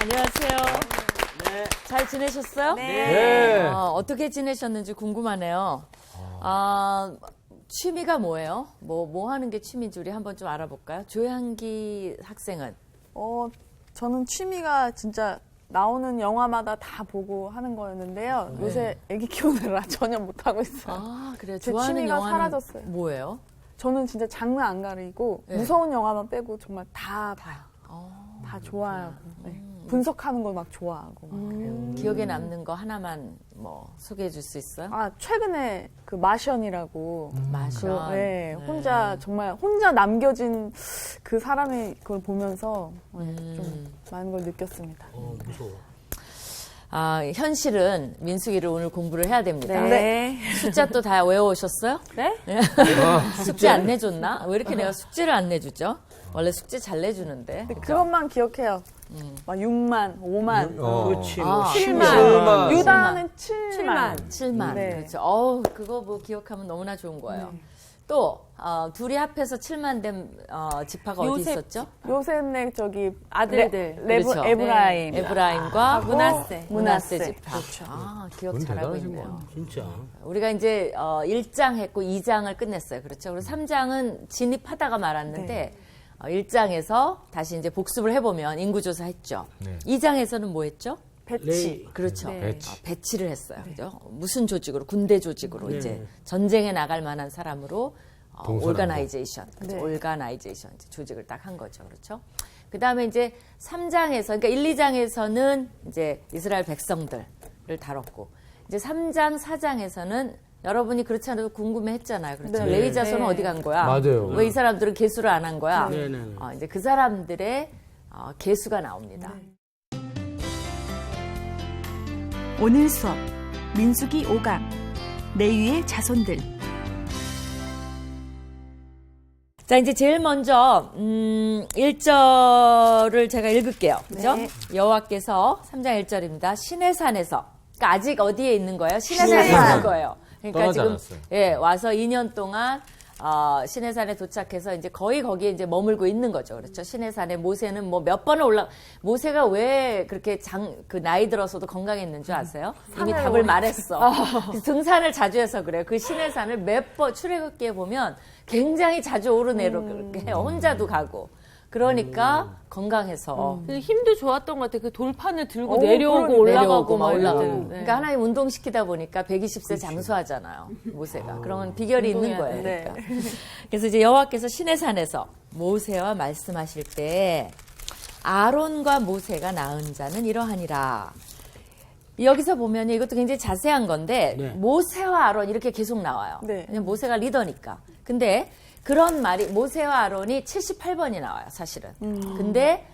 안녕하세요. 네. 잘 지내셨어요? 네. 어떻게 지내셨는지 궁금하네요. 취미가 뭐예요? 뭐 하는 게 취미인지 우리 한번 좀 알아볼까요? 조향기 학생은? 저는 취미가 진짜 나오는 영화마다 다 보고 하는 거였는데요. 요새 애기 키우느라 전혀 못하고 있어요. 아, 그래요? 제 좋아하는 취미가 영화는 사라졌어요. 뭐예요? 저는 진짜 장르 안 가리고 네. 무서운 영화만 빼고 정말 다 봐요. 다 좋아하고 네. 분석하는 걸 막 좋아하고 막 그래요. 기억에 남는 거 하나만 뭐 소개해 줄 수 있어요? 최근에 그 마션이라고 마션. 네, 혼자 남겨진 그 사람의 그걸 보면서 좀 많은 걸 느꼈습니다. 무서워. 현실은 민숙이를 오늘 공부를 해야 됩니다. 네. 숫자 또 다 외워오셨어요? 네? 숙제 안 내줬나? 왜 이렇게 내가 숙제를 안 내주죠? 원래 숙제 잘 내주는데. 그것만 기억해요. 막 6만, 5만, 그렇지. 아, 7만. 유다는 7만. 7만. 네. 그렇죠. 그거 뭐 기억하면 너무나 좋은 거예요. 또, 둘이 합해서 7만 된, 지파가 어디 있었죠? 요셉네 저기 아들들. 그렇죠. 에브라임. 에브라임과 문하세. 문하세 문하세. 지파. 기억 잘하고 있네요. 진짜. 우리가 이제 1장 했고 2장을 끝냈어요. 그렇죠. 그리고 3장은 진입하다가 말았는데 1장에서 다시 이제 복습을 해보면 인구조사 했죠. 네. 2장에서는 뭐 했죠? 배치. 그렇죠. 네. 배치를 했어요. 그죠? 무슨 조직으로? 군대 조직으로 네. 이제 전쟁에 나갈 만한 사람으로 동서남북. 올가나이제이션, 그렇죠? 네. 올가나이제이션 조직을 딱 한 거죠. 그렇죠? 그 다음에 이제 3장에서, 그러니까 1, 2장에서는 이제 이스라엘 백성들을 다뤘고, 이제 3장, 4장에서는 여러분이 그렇지 않아도 궁금해 했잖아요. 그렇죠? 네. 레위 자손은 네. 어디 간 거야? 맞아요. 왜 이 사람들은 계수를 안 한 거야? 네, 네, 네. 이제 그 사람들의 계수가 나옵니다. 오늘 수업 민수기 5강 레위의 자손들. 자, 이제 제일 먼저 1절을 제가 읽을게요. 그죠? 네. 여호와께서 3장 1절입니다. 시내산에서. 그러니까 아직 어디에 있는 거예요? 시내산에 시내산. 있는 거예요. 그러니까 떠나지 지금 않았어요. 와서 2년 동안 시내산에 도착해서 이제 거의 거기에 이제 머물고 있는 거죠. 그렇죠? 시내산에 모세는 뭐 몇 번을 모세가 왜 그렇게 그 나이 들어서도 건강했는 줄 아세요? 이미 답을 말했어. 그래서 등산을 자주 해서 그래요. 그 시내산을 몇 번 출애굽기에 보면 굉장히 자주 오르내리게 해요. 혼자도 가고. 그러니까 건강해서. 그 힘도 좋았던 것 같아요. 그 돌판을 들고 그러네. 내려오고 올라가고 막 올라가고. 이럴 때. 그러니까 하나님 운동시키다 보니까 120세 장수하잖아요. 모세가. 그런 비결이 있는 운동해야 거예요. 돼. 그러니까. 그래서 이제 여호와께서 시내산에서 모세와 말씀하실 때 아론과 모세가 낳은 자는 이러하니라. 여기서 보면 이것도 굉장히 자세한 건데 네. 모세와 아론 이렇게 계속 나와요. 네. 왜냐면 모세가 리더니까. 근데 그런 말이 모세와 아론이 78번이 나와요, 사실은. 근데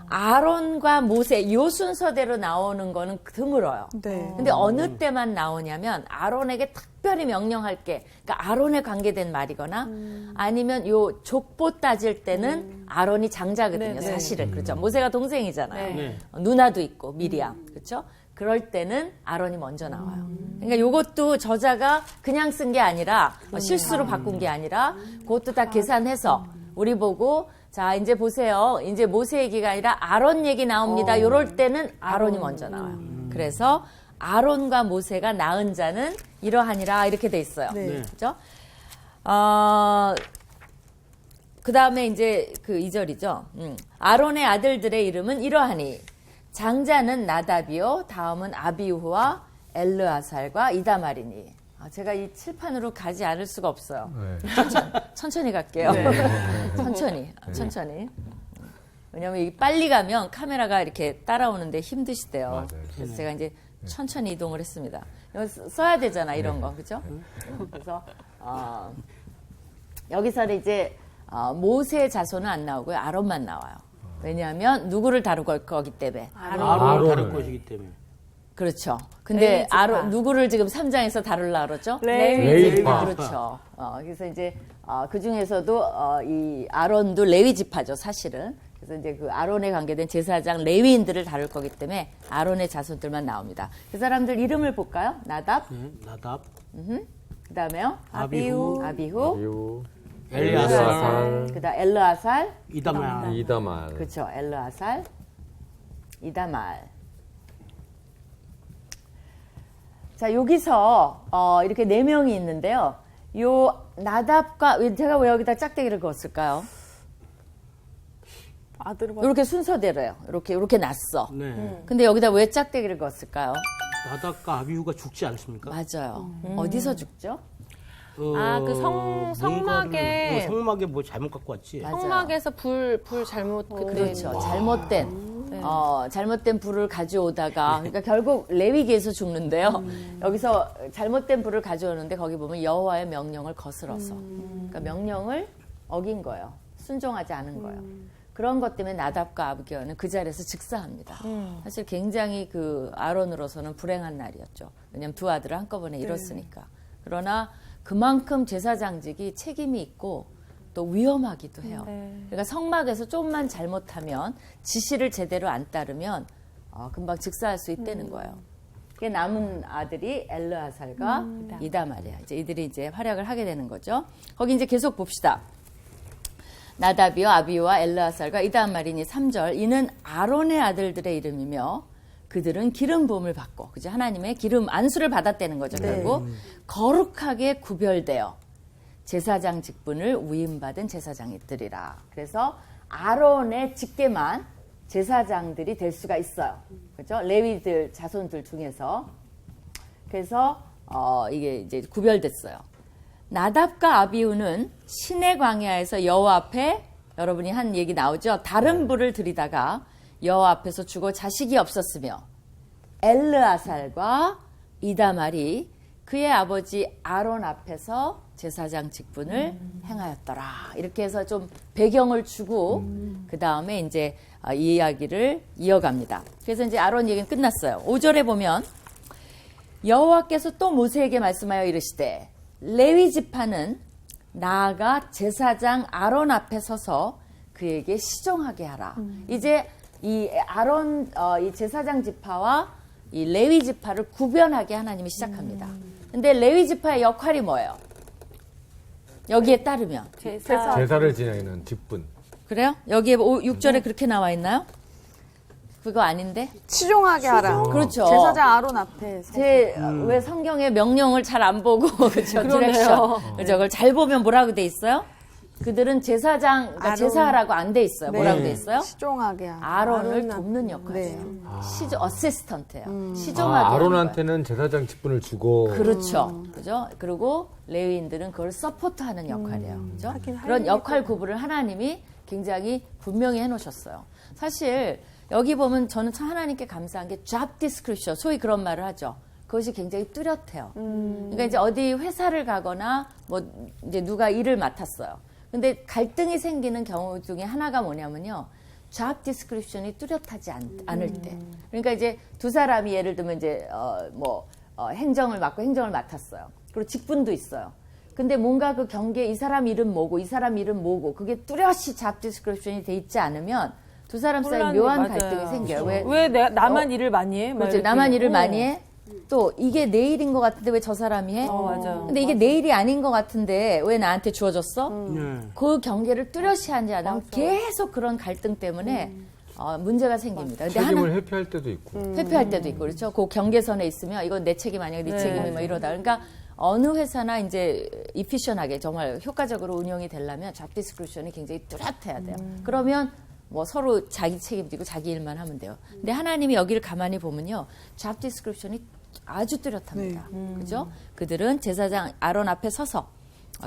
아론과 모세 요 순서대로 나오는 거는 드물어요. 네. 근데 어느 때만 나오냐면 아론에게 특별히 명령할 게 그러니까 아론에 관계된 말이거나 아니면 요 족보 따질 때는 아론이 장자거든요, 네, 네. 사실은. 그렇죠. 모세가 동생이잖아요. 네. 누나도 있고 미리암. 그렇죠? 그럴 때는 아론이 먼저 나와요. 그러니까 요것도 저자가 그냥 쓴 게 아니라 실수로 바꾼 게 아니라 그것도 다 계산해서 우리 보고 자 이제 보세요. 이제 모세 얘기가 아니라 아론 얘기 나옵니다. 요럴 때는 아론이 먼저 나와요. 그래서 아론과 모세가 낳은 자는 이러하니라 이렇게 돼 있어요. 네. 그죠? 그 다음에 이제 그 2절이죠. 아론의 아들들의 이름은 이러하니 장자는 나답이요 다음은 아비후와 엘르아살과 이다말이니. 제가 이 칠판으로 가지 않을 수가 없어요. 네. 천천히 갈게요. 천천히. 왜냐면 이게 빨리 가면 카메라가 이렇게 따라오는데 힘드시대요. 맞아요. 그래서 제가 이제 천천히 이동을 했습니다. 여기 써야 되잖아, 이런 거. 그죠? 그래서, 여기서는 이제, 모세의 자손은 안 나오고요. 아론만 나와요. 왜냐하면 누구를 다룰 거기 때문에. 아론을 다룰 것이기 때문에. 그렇죠. 근데 레위 지파. 아론 누구를 지금 3장에서 다루려고 그러죠? 레위 지파. 그렇죠. 그래서 이제 그 중에서도 이 아론도 레위 지파죠, 사실은. 그래서 이제 그 아론에 관계된 제사장 레위인들을 다룰 거기 때문에 아론의 자손들만 나옵니다. 그 사람들 이름을 볼까요? 나답, 네. 나답, 그다음에요. 아비후, 아비후, 엘리아살, 그다음 엘르아살, 이다말. 이다만. 그렇죠. 엘르아살. 이다말. 자, 여기서 이렇게 4명이 있는데요. 요 나답과 제가 왜 여기다 짝대기를 그었을까요? 아들을 이렇게 순서대로요. 이렇게 났어. 네. 근데 여기다 왜 짝대기를 그었을까요? 나답과 아비후가 죽지 않습니까? 맞아요. 어디서 죽죠? 그 성막에 성막에 뭐 잘못 갖고 왔지. 맞아요. 성막에서 불 잘못 그렇죠. 잘못된 불을 가져오다가, 그러니까 결국 레위기에서 죽는데요. 여기서 잘못된 불을 가져오는데 거기 보면 여호와의 명령을 거스러서, 그러니까 명령을 어긴 거예요. 순종하지 않은 거예요. 그런 것 때문에 나답과 아비기어는 그 자리에서 즉사합니다. 사실 굉장히 그 아론으로서는 불행한 날이었죠. 왜냐하면 두 아들을 한꺼번에 잃었으니까. 그러나 그만큼 제사장직이 책임이 있고 또 위험하기도 해요. 그러니까 성막에서 조금만 잘못하면 지시를 제대로 안 따르면 금방 즉사할 수 있다는 거예요. 그 남은 아들이 엘르아살과 이다말이야. 이제 이들이 이제 활약을 하게 되는 거죠. 거기 이제 계속 봅시다. 나답이요 아비유와 엘르아살과 이다말이니 3절 이는 아론의 아들들의 이름이며 그들은 기름 부음을 받고 그죠 하나님의 기름 안수를 받았다는 거죠. 결국 거룩하게 구별되어 제사장 직분을 위임받은 제사장이들이라. 그래서 아론의 직계만 제사장들이 될 수가 있어요. 그죠? 레위들 자손들 중에서. 그래서 이게 이제 구별됐어요. 나답과 아비후는 신의 광야에서 여호와 앞에 여러분이 한 얘기 나오죠. 다른 불을 들이다가 여호와 앞에서 죽어 자식이 없었으며 엘르아살과 이다말이 그의 아버지 아론 앞에서 제사장 직분을 행하였더라. 이렇게 해서 좀 배경을 주고 그 다음에 이제 이 이야기를 이어갑니다. 그래서 이제 아론 얘기는 끝났어요. 5절에 보면 여호와께서 또 모세에게 말씀하여 이르시되 레위 지파는 나아가 제사장 아론 앞에 서서 그에게 시종하게 하라. 이제 이 아론 이 제사장 지파와 이 레위 지파를 구별하게 하나님이 시작합니다. 근데 레위 지파의 역할이 뭐예요? 여기에 따르면 제사를 지내는 직분. 그래요? 여기에 6절에 그렇게 나와 있나요? 그거 아닌데? 시종하게 하라. 그렇죠. 제사장 아론 앞에 왜 성경의 명령을 잘 안 보고 그렇죠. 디렉션. 그죠? 그걸 잘 보면 뭐라고 돼 있어요? 그들은 제사장 그러니까 제사하라고 안 돼 있어요. 뭐라고 돼 있어요? 시종하게 하라. 아론을 돕는 역할이에요. 어시스턴트예요. 시종하게 하는 아론한테는 제사장 직분을 주고. 그렇죠. 그죠? 그리고 레위인들은 그걸 서포트하는 역할이에요. 그죠? 그런 역할 구분을 하나님이 굉장히 분명히 해놓으셨어요. 사실 여기 보면 저는 참 하나님께 감사한 게 job description, 소위 그런 말을 하죠. 그것이 굉장히 뚜렷해요. 그러니까 이제 어디 회사를 가거나 뭐 이제 누가 일을 맡았어요. 근데 갈등이 생기는 경우 중에 하나가 뭐냐면요. job description이 뚜렷하지 않을 때. 그러니까 이제 두 사람이 예를 들면 이제 행정을 맡고 행정을 맡았어요. 그리고 직분도 있어요. 근데 뭔가 그 경계에 이 사람 이름 뭐고 이 사람 이름 뭐고 그게 뚜렷이 job description이 돼 있지 않으면 두 사람 사이에 묘한 갈등이 생겨요. 왜 나만 일을 많이 해? 그렇죠. 나만 일을 많이 해? 또 이게 내 일인 것 같은데 왜 저 사람이 해? 맞아. 근데 이게 내 일이 아닌 것 같은데 왜 나한테 주어졌어? 그 경계를 뚜렷이 하지 않으면 계속 그런 갈등 때문에 문제가 생깁니다. 근데 책임을 회피할 때도 있고. 회피할 때도 있고 그렇죠. 그 경계선에 있으면 이건 내 책임 아니야, 네 책임이 뭐 이러다. 그러니까 어느 회사나 이제 이피션하게 정말 효과적으로 운영이 되려면 잡 디스크리션이 굉장히 뚜렷해야 돼요. 그러면 뭐 서로 자기 책임지고 자기 일만 하면 돼요. 근데 하나님이 여기를 가만히 보면요. 잡 디스크리션이 아주 뚜렷합니다. 그죠? 그들은 제사장 아론 앞에 서서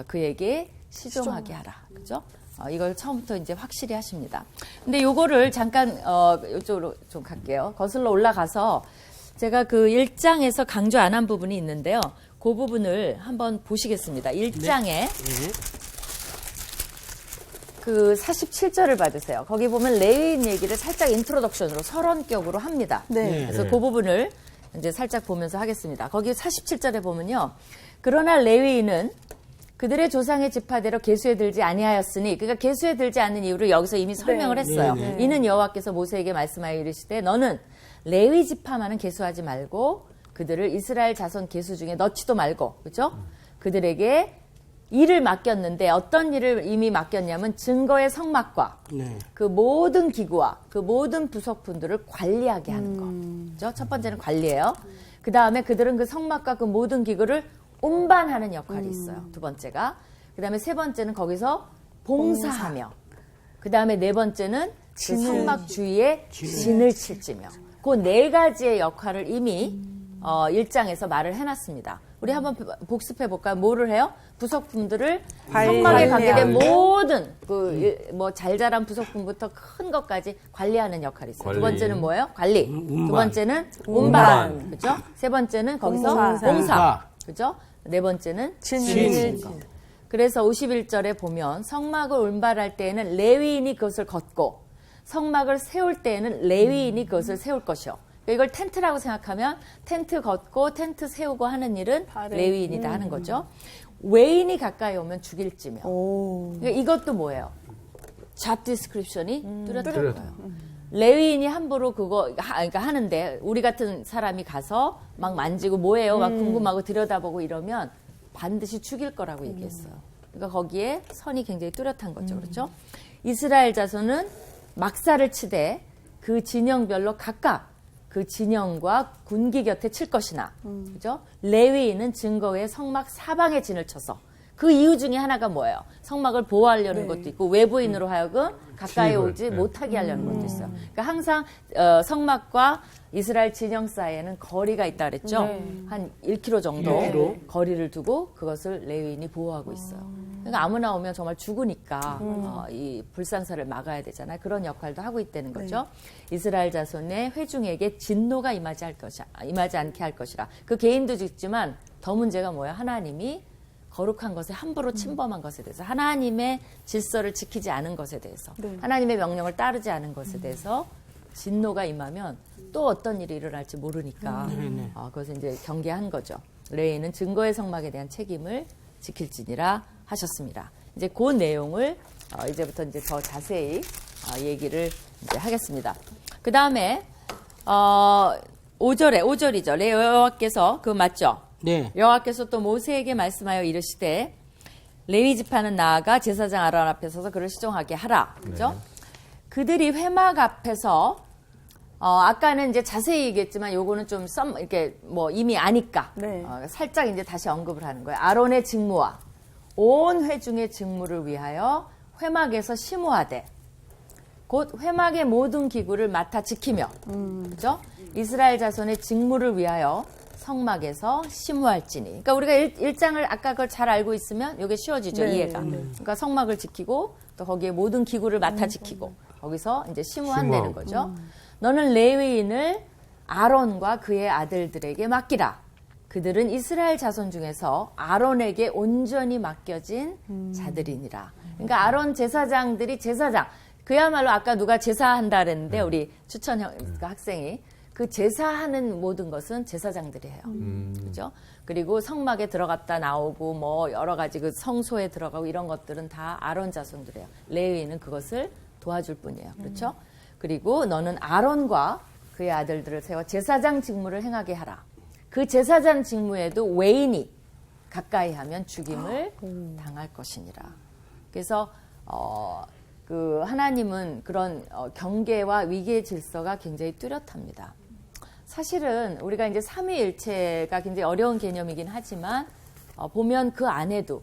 그에게 시종하게 하라. 그죠? 이걸 처음부터 이제 확실히 하십니다. 근데 요거를 잠깐 이쪽으로 좀 갈게요. 거슬러 올라가서 제가 그 1장에서 강조 안 한 부분이 있는데요. 그 부분을 한번 보시겠습니다. 1장에 네. 그 47절을 받으세요. 거기 보면 레위인 얘기를 살짝 인트로덕션으로 서론격으로 합니다. 네. 그래서 그 부분을 이제 살짝 보면서 하겠습니다. 거기 47절에 보면요. 그러나 레위인은 그들의 조상의 지파대로 계수에 들지 아니하였으니, 그러니까 계수에 들지 않는 이유를 여기서 이미 설명을 했어요. 이는 여호와께서 모세에게 말씀하여 이르시되 너는 레위 지파만은 계수하지 말고 그들을 이스라엘 자손 계수 중에 넣지도 말고, 그렇죠? 그들에게 일을 맡겼는데 어떤 일을 이미 맡겼냐면 증거의 성막과 네. 그 모든 기구와 그 모든 부속품들을 관리하게 하는 거. 그죠? 첫 번째는 관리예요. 그 다음에 그들은 그 성막과 그 모든 기구를 운반하는 역할이 있어요. 두 번째가. 그 다음에 세 번째는 거기서 봉사하며. 그 다음에 네 번째는 그 성막 주위에 진을 칠지며. 그 네 가지의 역할을 이미 1장에서 말을 해놨습니다. 우리 한번 복습해 볼까요? 뭐를 해요? 부속품들을 성막에 관계된 모든 뭐 잘자란 부속품부터 큰 것까지 관리하는 역할이 있어요. 두 관리. 번째는 뭐예요? 관리. 운반. 두 번째는 운반. 그죠? 세 번째는 거기서 봉사. 그죠? 네 번째는 진. 거. 그래서 51절에 보면 성막을 운반할 때에는 레위인이 그것을 걷고 성막을 세울 때에는 레위인이 그것을 세울 것이요. 이걸 텐트라고 생각하면 텐트 걷고 텐트 세우고 하는 일은 레위인이다 하는 거죠. 외인이 가까이 오면 죽일지며. 그러니까 이것도 뭐예요? 잡 디스크립션이 뚜렷한 거예요. 레위인이 함부로 그러니까 하는데 우리 같은 사람이 가서 막 만지고 뭐예요? 막 궁금하고 들여다보고 이러면 반드시 죽일 거라고 얘기했어요. 그러니까 거기에 선이 굉장히 뚜렷한 거죠. 그렇죠? 이스라엘 자손은 막사를 치되 그 진영별로 각각 그 진영과 군기 곁에 칠 것이나, 그죠? 레위인은 증거의 성막 사방에 진을 쳐서 그 이유 중에 하나가 뭐예요? 성막을 보호하려는 것도 있고 외부인으로 하여금 가까이 오지 못하게 하려는 것도 있어요. 그러니까 항상 성막과 이스라엘 진영 사이에는 거리가 있다 그랬죠? 한 1km 정도 1km? 거리를 두고 그것을 레위인이 보호하고 있어요. 그러니까 아무나 오면 정말 죽으니까 이 불상사를 막아야 되잖아요. 그런 역할도 하고 있다는 거죠. 이스라엘 자손의 회중에게 진노가 임하지 않게 할 것이라. 그 개인도 죽지만 더 문제가 뭐예요? 하나님이 거룩한 것에 함부로 침범한 것에 대해서 하나님의 질서를 지키지 않은 것에 대해서 하나님의 명령을 따르지 않은 것에 대해서 진노가 임하면 또 어떤 일이 일어날지 모르니까 그것을 이제 경계한 거죠. 레위인은 증거의 성막에 대한 책임을 지킬지니라 하셨습니다. 이제 그 내용을 이제부터 이제 더 자세히 얘기를 이제 하겠습니다. 그 다음에 5절이죠. 여호와께서 그 맞죠? 네. 여호와께서 또 모세에게 말씀하여 이르시되 레위 지파는 나아가 제사장 아론 앞에 서서 그를 시종하게 하라. 그죠? 그들이 회막 앞에서 아까는 이제 자세히 얘기했지만 요거는 좀 이렇게 뭐 이미 아니까 살짝 이제 다시 언급을 하는 거예요. 아론의 직무와 온 회중의 직무를 위하여 회막에서 심호하되 곧 회막의 모든 기구를 맡아 지키며 그죠? 이스라엘 자손의 직무를 위하여 성막에서 심호할지니. 그러니까 우리가 1장을 아까 그걸 잘 알고 있으면 이게 쉬워지죠. 이해가. 그러니까 성막을 지키고 또 거기에 모든 기구를 맡아 지키고 거기서 이제 심호한다는 거죠. 너는 레위인을 아론과 그의 아들들에게 맡기라. 그들은 이스라엘 자손 중에서 아론에게 온전히 맡겨진 자들이니라. 그러니까 아론 제사장들이 제사장. 그야말로 아까 누가 제사한다 그랬는데 우리 추천 학생이 그 제사하는 모든 것은 제사장들이 해요. 그죠? 그리고 성막에 들어갔다 나오고 뭐 여러 가지 그 성소에 들어가고 이런 것들은 다 아론 자손들이에요. 레위인은 그것을 도와줄 뿐이에요. 그렇죠? 그리고 너는 아론과 그의 아들들을 세워 제사장 직무를 행하게 하라. 그 제사장 직무에도 외인이 가까이 하면 죽임을 당할 것이니라. 그래서 그 하나님은 그런 경계와 위계의 질서가 굉장히 뚜렷합니다. 사실은 우리가 이제 삼위일체가 굉장히 어려운 개념이긴 하지만 보면 그 안에도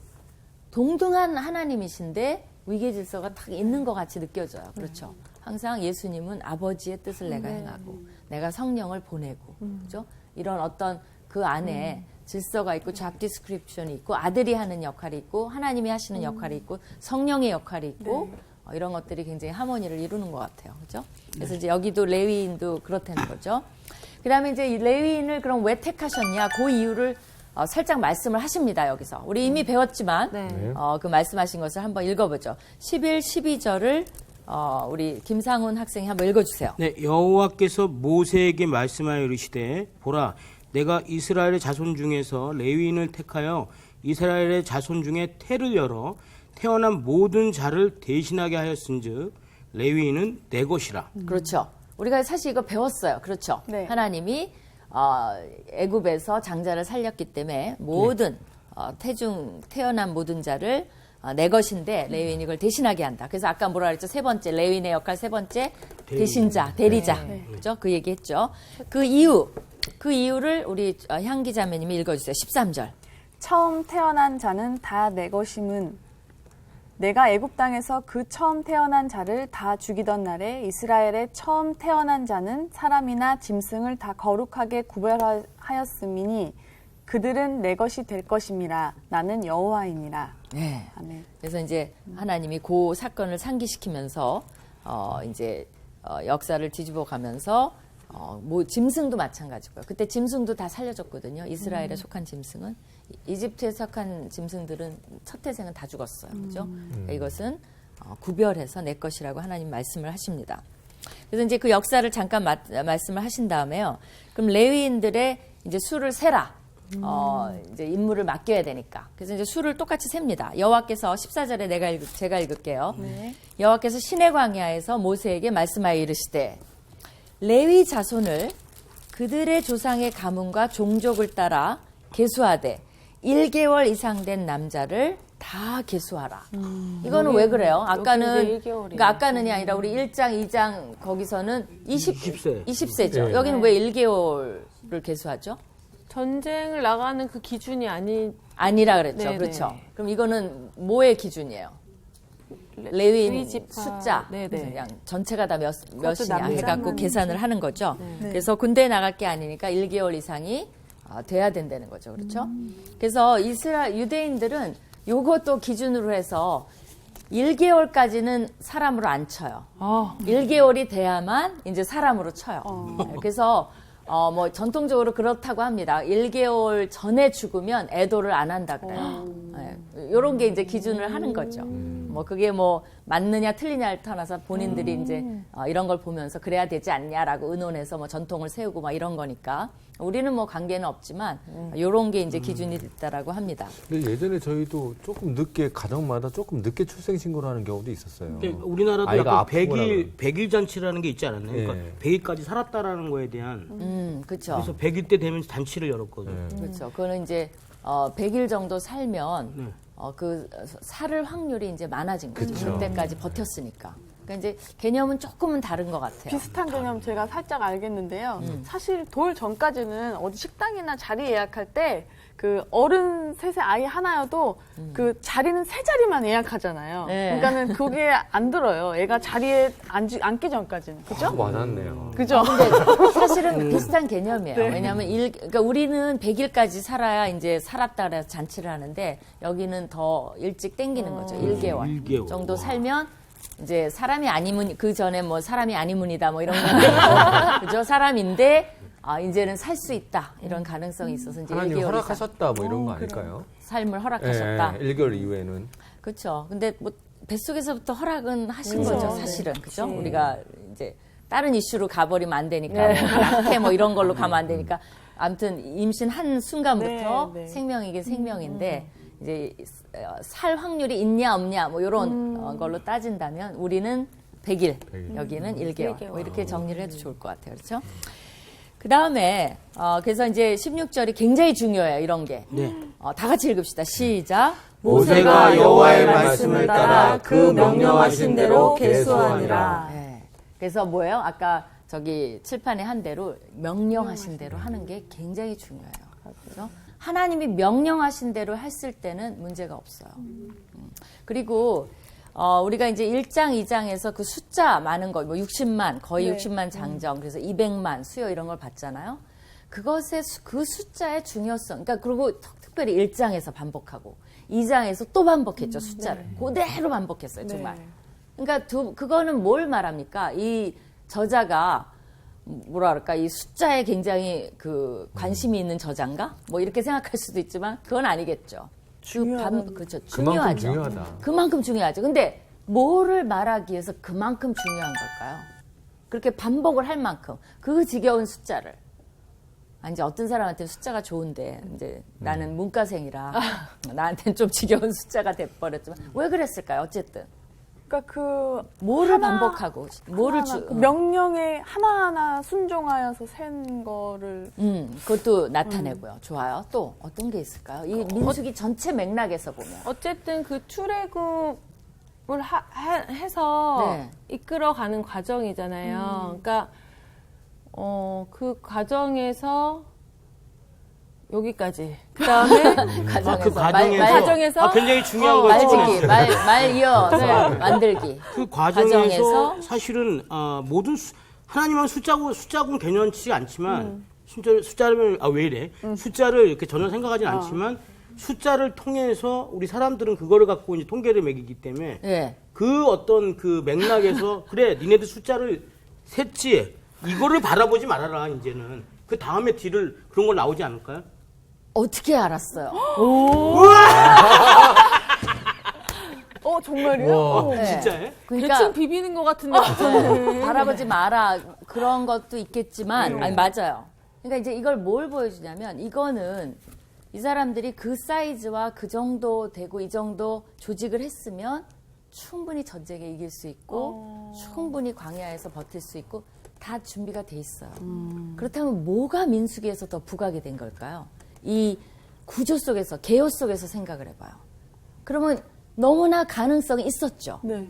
동등한 하나님이신데 위계 질서가 딱 있는 것 같이 느껴져요. 그렇죠? 항상 예수님은 아버지의 뜻을 내가 행하고 내가 성령을 보내고 그죠? 이런 어떤 그 안에 질서가 있고 잡 디스크립션이 있고 아들이 하는 역할이 있고 하나님이 하시는 역할이 있고 성령의 역할이 있고 이런 것들이 굉장히 하모니를 이루는 것 같아요. 그죠? 그래서 이제 여기도 레위인도 그렇다는 거죠. 그 다음에 이제 이 레위인을 그럼 왜 택하셨냐, 그 이유를 살짝 말씀을 하십니다, 여기서. 우리 이미 배웠지만, 그 말씀하신 것을 한번 읽어보죠. 11, 12절을 우리 김상훈 학생이 한번 읽어주세요. 네, 여호와께서 모세에게 말씀하여 이르시되 보라, 내가 이스라엘의 자손 중에서 레위인을 택하여 이스라엘의 자손 중에 태를 열어 태어난 모든 자를 대신하게 하였은즉 레위인은 내 것이라. 그렇죠. 우리가 사실 이거 배웠어요. 그렇죠. 하나님이 애굽에서 장자를 살렸기 때문에 모든 태어난 모든 자를 내 것인데 레위인이 그걸 대신하게 한다. 그래서 아까 뭐라 그랬죠? 세 번째 레위인의 역할 세 번째 대신자, 대리자. 그죠? 그 얘기했죠. 그 이유를 우리 향기 자매님이 읽어주세요. 13절. 처음 태어난 자는 다 내 것임은 내가 애굽 땅에서 그 처음 태어난 자를 다 죽이던 날에 이스라엘의 처음 태어난 자는 사람이나 짐승을 다 거룩하게 구별하였음이니 그들은 내 것이 될 것임이라. 나는 여호와이니라. 네. 아멘. 그래서 이제 하나님이 그 사건을 상기시키면서 역사를 뒤집어 가면서 뭐 짐승도 마찬가지고요. 그때 짐승도 다 살려줬거든요. 이스라엘에 속한 짐승은. 이집트에 속한 짐승들은 첫 태생은 다 죽었어요. 그죠? 그러니까 이것은 구별해서 내 것이라고 하나님 말씀을 하십니다. 그래서 이제 그 역사를 잠깐 말씀을 하신 다음에요. 그럼 레위인들의 이제 수를 세라. 이제 임무를 맡겨야 되니까. 그래서 이제 수를 똑같이 셉니다. 여호와께서 14절에 제가 읽을게요. 네. 여호와께서 시내 광야에서 모세에게 말씀하여 이르시되 레위 자손을 그들의 조상의 가문과 종족을 따라 계수하되 1개월 이상 된 남자를 다 계수하라. 이거는 왜 그래요? 아까는 이제 1개월이에요. 그러니까 아까는이 아니라 우리 1장, 2장 거기서는 20세. 20세죠. 네. 여기는 왜 1개월을 계수하죠? 전쟁을 나가는 그 기준이 아니라 그랬죠. 네네. 그렇죠. 그럼 이거는 뭐의 기준이에요? 레위인 레위 지파. 숫자. 네네. 그냥 전체가 다 몇이냐 남자만 해갖고 계산을 하는 거죠. 네. 그래서 군대에 나갈 게 아니니까 1개월 이상이 돼야 된다는 거죠. 그렇죠? 그래서 유대인들은 요것도 기준으로 해서 1개월까지는 사람으로 안 쳐요. 1개월이 돼야만 이제 사람으로 쳐요. 네, 그래서 뭐 전통적으로 그렇다고 합니다. 1개월 전에 죽으면 애도를 안 한다 그래요. 이런 게 이제 기준을 하는 거죠. 뭐 그게 뭐 맞느냐 틀리냐를 떠나서 본인들이 이제 이런 걸 보면서 그래야 되지 않냐라고 의논해서 뭐 전통을 세우고 막 이런 거니까 우리는 뭐 관계는 없지만 이런 게 이제 기준이 됐다라고 합니다. 근데 예전에 저희도 조금 늦게 가정마다 조금 늦게 출생 신고를 하는 경우도 있었어요. 근데 우리나라도 아이가 약간 아프고 100일 잔치라는 게 있지 않았나요? 예. 그러니까 100일까지 살았다라는 거에 대한 그렇죠. 그래서 100일 때 되면 잔치를 열었거든요. 그렇죠. 그거는 이제 100일 정도 살면 네. 그 살을 확률이 이제 많아진 거죠. 그쵸. 그때까지 버텼으니까. 그러니까 이제 개념은 조금은 다른 것 같아요. 비슷한 개념 제가 살짝 알겠는데요. 사실 돌 전까지는 어디 식당이나 자리 예약할 때 그 어른 셋의 아이 하나여도 그 자리는 세 자리만 예약하잖아요. 네. 그러니까는 그게 안 들어요. 애가 자리에 앉기 전까지는. 그죠? 맞았네요. 그죠? 근데 사실은 비슷한 개념이에요. 왜냐하면 그러니까 우리는 100일까지 살아야 이제 살았다 그래서 잔치를 하는데 여기는 더 일찍 땡기는 거죠. 1개월 1개월. 정도 살면 이제 사람이 아니면 그 전에 뭐 사람이 아니문이다 뭐 이런 건데 그죠? 사람인데 이제는 살 수 있다 이런 가능성이 있어서 이제 하나님 1개월 이상 허락하셨다 뭐 이런 거 아닐까요? 삶을 허락하셨다. 1개월 이후에는. 그렇죠. 근데 뭐 뱃속에서부터 허락은 하신 그렇죠. 거죠, 네. 사실은. 그죠? 그치. 우리가 이제 다른 이슈로 가버리면 안 되니까, 뭐 낙태 뭐 이런 걸로 가면 안 되니까. 아무튼 임신 한 순간부터 네, 네. 생명이긴 생명인데, 이제 살 확률이 있냐 없냐 뭐 이런 걸로 따진다면 우리는 100일, 100일. 여기는 1개월. 뭐 이렇게 정리를 해도 좋을 것 같아요. 그렇죠? 그 다음에 그래서 이제 16절이 굉장히 중요해요. 이런 게. 네. 다 같이 읽읍시다. 시작. 모세가 여호와의 말씀을 따라 그 명령하신 대로 계수하니라. 네. 그래서 뭐예요? 아까 저기 칠판에 한 대로 명령하신 대로 하는 게 굉장히 중요해요. 그렇죠? 하나님이 명령하신 대로 했을 때는 문제가 없어요. 그리고 우리가 이제 1장, 2장에서 그 숫자 많은 거, 뭐 60만, 거의 네. 60만 장정, 그래서 200만 수요 이런 걸 봤잖아요. 그것의 그 숫자의 중요성, 그러니까 그리고 특별히 1장에서 반복하고 2장에서 또 반복했죠, 숫자를. 그대로 반복했어요, 정말. 네. 그러니까 그거는 뭘 말합니까? 이 저자가 뭐라 그럴까, 이 숫자에 굉장히 그 관심이 있는 저자인가? 뭐 이렇게 생각할 수도 있지만 그건 아니겠죠. 그렇죠. 그만큼 중요하죠. 중요하다. 그만큼 중요하죠. 근데 뭐를 말하기 위해서 그만큼 중요한 걸까요? 그렇게 반복을 할 만큼 그 지겨운 숫자를. 이제 어떤 사람한테는 숫자가 좋은데 이제 나는 문과생이라 나한테는 좀 지겨운 숫자가 돼버렸지만 왜 그랬을까요? 어쨌든 그러니까 그 뭐를 하나- 반복하고 뭐를 그 명령에 하나하나 순종하여서 센 거를 그것도 나타내고요. 좋아요. 또 어떤 게 있을까요? 이 민수기 전체 맥락에서 보면. 어쨌든 그 출애굽을 해서 네. 이끌어가는 과정이잖아요. 그러니까 그 과정에서 여기까지. 그다음에 과정에서, 과정에서 굉장히 중요한 걸 말짓기, 찝어냈어요. 말 이어서 만들기. 그 과정에서 과정에서 사실은 모든 하나님은 숫자군 개념치 않지만 숫자를 왜 이래? 숫자를 이렇게 전혀 생각하진 않지만 숫자를 통해서 우리 사람들은 그거를 갖고 이제 통계를 매기기 때문에 예. 그 어떤 그 맥락에서 그래 니네들 숫자를 셌지 이거를 바라보지 말아라 이제는 그 다음에 뒤를 그런 걸 나오지 않을까요? 어떻게 알았어요? 정말요? 와. 네. 진짜에? 그러니까 대충 비비는 것 같은데. 네, 바라보지 마라 그런 것도 있겠지만 아니 맞아요. 그러니까 이제 이걸 뭘 보여주냐면 이거는 이 사람들이 그 사이즈와 그 정도 되고 이 정도 조직을 했으면 충분히 전쟁에 이길 수 있고 충분히 광야에서 버틸 수 있고 다 준비가 돼 있어요. 그렇다면 뭐가 민수기에서 더 부각이 된 걸까요? 이 구조 속에서 개요 속에서 생각을 해봐요. 그러면 너무나 가능성이 있었죠. 네.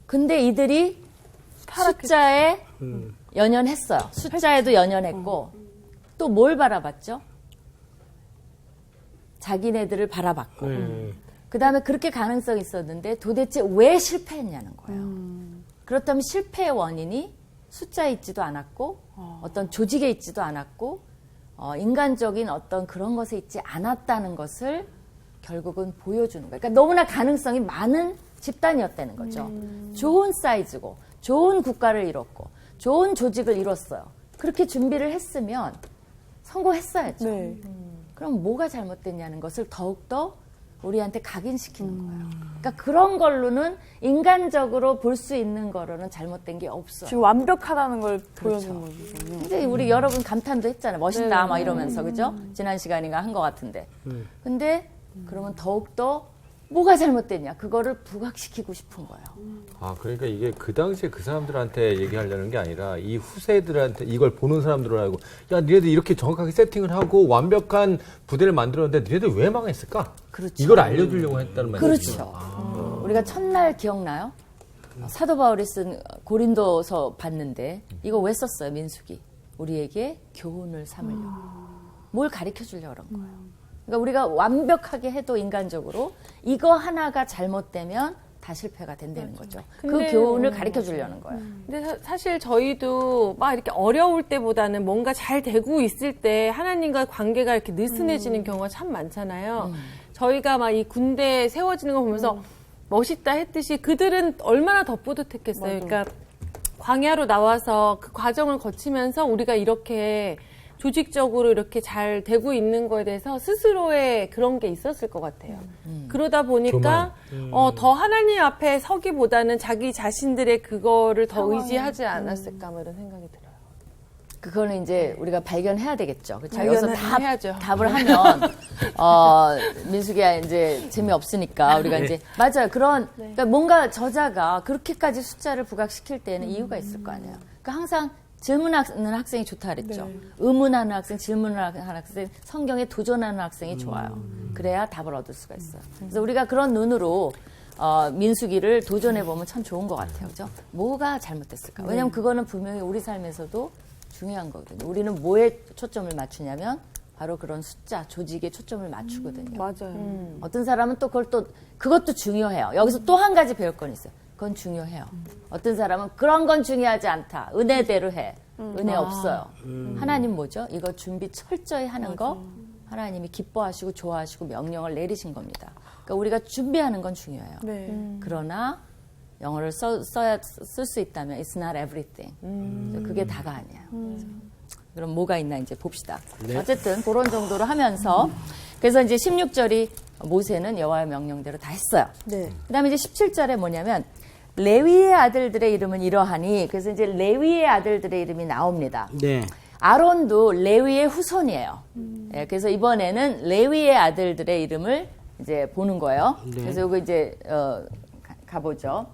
근데 이들이 숫자에 연연했어요. 숫자에도 연연했고 또 뭘 바라봤죠? 자기네들을 바라봤고 그 다음에 그렇게 가능성이 있었는데 도대체 왜 실패했냐는 거예요. 그렇다면 실패의 원인이 숫자에 있지도 않았고 어떤 조직에 있지도 않았고 인간적인 어떤 그런 것에 있지 않았다는 것을 결국은 보여주는 거예요. 그러니까 너무나 가능성이 많은 집단이었다는 거죠. 좋은 사이즈고 좋은 국가를 이뤘고 좋은 조직을 이뤘어요. 그렇게 준비를 했으면 성공했어야죠. 네. 그럼 뭐가 잘못됐냐는 것을 더욱더 우리한테 각인시키는 거예요. 그러니까 그런 걸로는 인간적으로 볼 수 있는 거로는 잘못된 게 없어요. 지금 완벽하다는 걸 그렇죠. 보여준 거거든요. 근데 우리 여러분 감탄도 했잖아요. 멋있다 네. 막 이러면서 그죠? 지난 시간인가 한 것 같은데. 근데 그러면 더욱더 뭐가 잘못됐냐 그거를 부각시키고 싶은 거예요. 그러니까 이게 그 당시에 그 사람들한테 얘기하려는 게 아니라 이 후세들한테 이걸 보는 사람들을 알고 야 니네들 이렇게 정확하게 세팅을 하고 완벽한 부대를 만들었는데 니네들 왜 망했을까? 그렇죠. 이걸 알려주려고 했다는 말이죠. 그렇죠. 우리가 첫날 기억나요? 사도 바울이 쓴 고린도서 봤는데 이거 왜 썼어요? 민수기. 우리에게 교훈을 삼으려고. 뭘 가르쳐 주려고 그런 거예요. 그러니까 우리가 완벽하게 해도 인간적으로 이거 하나가 잘못되면 다 실패가 된다는 거죠. 그 근데, 교훈을 가르쳐 주려는 거예요. 근데 사실 저희도 막 이렇게 어려울 때보다는 뭔가 잘 되고 있을 때 하나님과 관계가 이렇게 느슨해지는 경우가 참 많잖아요. 저희가 막 이 군대에 세워지는 거 보면서 멋있다 했듯이 그들은 얼마나 더 뿌듯했겠어요. 그러니까 광야로 나와서 그 과정을 거치면서 우리가 이렇게 조직적으로 이렇게 잘 되고 있는 거에 대해서 스스로의 그런 게 있었을 것 같아요. 그러다 보니까 더 하나님 앞에 서기보다는 자기 자신들의 그거를 더 의지하지 않았을까 뭐 이런 생각이 들어요. 그거는 이제 우리가 발견해야 되겠죠. 그렇죠? 발견을 여기서 해야죠. 답을 하면 민수기가 이제 재미없으니까 우리가 이제 맞아요. 그러니까 뭔가 저자가 그렇게까지 숫자를 부각시킬 때는 이유가 있을 거 아니에요. 그러니까 항상 질문하는 학생이 좋다 그랬죠. 의문하는 학생, 질문하는 학생, 성경에 도전하는 학생이 좋아요. 그래야 답을 얻을 수가 있어요. 그래서 우리가 그런 눈으로 민수기를 도전해보면 참 좋은 것 같아요. 그죠? 뭐가 잘못됐을까? 왜냐하면 그거는 분명히 우리 삶에서도 중요한 거거든요. 우리는 뭐에 초점을 맞추냐면 바로 그런 숫자, 조직에 초점을 맞추거든요. 맞아요. 어떤 사람은 또 그것도 중요해요. 여기서 또 한 가지 배울 건 있어요. 그건 중요해요. 어떤 사람은 그런 건 중요하지 않다. 은혜대로 해. 은혜 없어요. 하나님 뭐죠? 이거 준비 철저히 하는 거 하나님이 기뻐하시고 좋아하시고 명령을 내리신 겁니다. 그러니까 우리가 준비하는 건 중요해요. 네. 그러나 영어를 쓸 수 있다면 it's not everything. 그게 다가 아니야. 그럼 뭐가 있나 이제 봅시다. 어쨌든 그런 정도로 하면서 그래서 이제 16절이 모세는 여호와의 명령대로 다 했어요. 네. 그다음에 이제 17절에 뭐냐면 레위의 아들들의 이름은 이러하니 그래서 이제 레위의 아들들의 이름이 나옵니다. 네. 아론도 레위의 후손이에요. 예, 그래서 이번에는 레위의 아들들의 이름을 이제 보는 거예요. 네. 그래서 이거 이제 가보죠.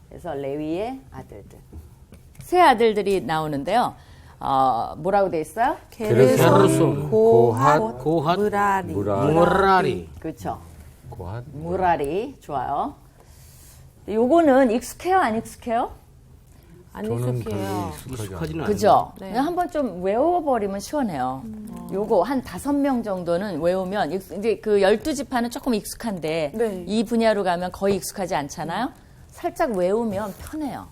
그래서 레위의 아들들. 세 아들들이 나오는데요. 뭐라고 돼 있어요? 게르손, 고핫, 고핫, 무라리. 무라리. 그렇죠. 고핫. 무라리. 좋아요. 요거는 익숙해요? 안 익숙해요? 안 저는 익숙해요. 익숙하지는 않아요. 그죠? 네. 그냥 한번 좀 외워버리면 시원해요. 요거 한 5명 정도는 외우면, 이제 그 12지파는 조금 익숙한데, 네. 이 분야로 가면 거의 익숙하지 않잖아요? 살짝 외우면 편해요.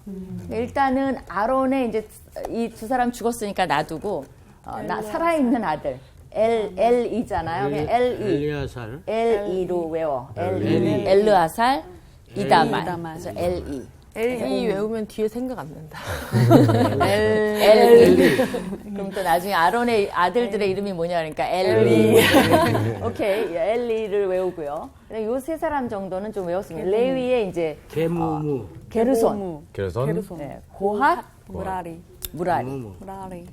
일단은 아론의 이제 이 두 사람 죽었으니까 놔두고, 살아있는 아들, L-E잖아요. 그냥 L-E. 엘리야살. L-E로 외워. L-E는 L-E. 엘르아살, 이다말. 이다말. 그래서 L-E. L.E. 외우면 뒤에 생각 안 난다. L-E. 그럼 또 나중에 아론의 아들들의 이름이 뭐냐 그러니까 L-E. 오케이. L-E를 외우고요. 요 세 사람 정도는 좀 외웠습니다. 레위의 이제 게무무. 게르손, 게르손. 네, 고핫, 무라리. 무라리. 무라리.